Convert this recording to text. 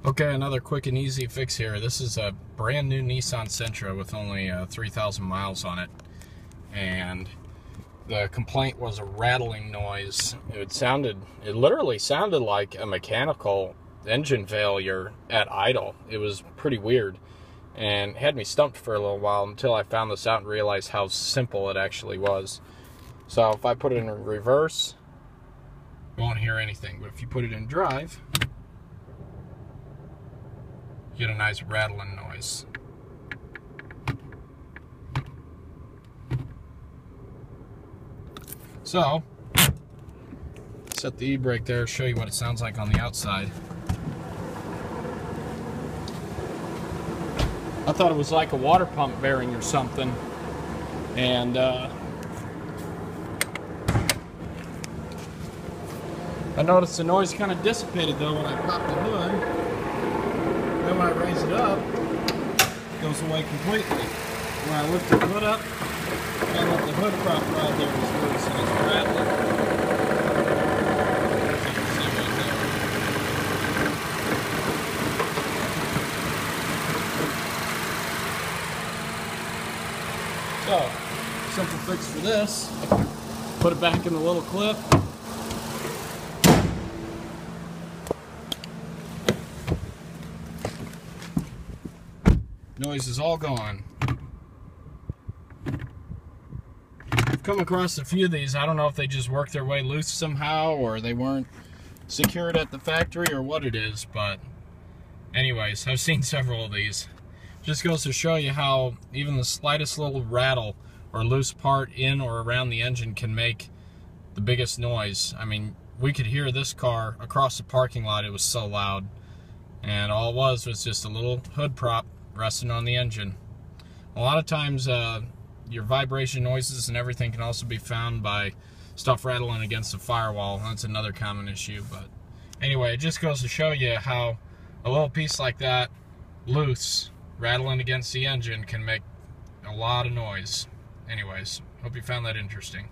Okay, another quick and easy fix here. This is a brand new Nissan Sentra with only 3,000 miles on it. And the complaint was a rattling noise. It literally sounded like a mechanical engine failure at idle. It was pretty weird and had me stumped for a little while until I found this out and realized how simple it actually was. So if I put it in reverse, you won't hear anything. But if you put it in drive, you get a nice rattling noise. So, set the e-brake there, show you what it sounds like on the outside. I thought it was like a water pump bearing or something. And I noticed the noise kind of dissipated though when I popped the hood. Then when I raise it up, it goes away completely. When I lift the hood up, found that the hood prop rod there was loose and it's rattling. As you can see right there. So, simple fix for this. Put it back in the little clip. Noise is all gone. I've come across a few of these. I don't know if they just worked their way loose somehow or they weren't secured at the factory or what it is, but anyways, I've seen several of these. Just goes to show you how even the slightest little rattle or loose part in or around the engine can make the biggest noise. I mean, we could hear this car across the parking lot. It was so loud. And all it was just a little hood prop resting on the engine. A lot of times your vibration noises and everything can also be found by stuff rattling against the firewall. That's another common issue. But anyway, it just goes to show you how a little piece like that, loose, rattling against the engine, can make a lot of noise. Anyways, hope you found that interesting.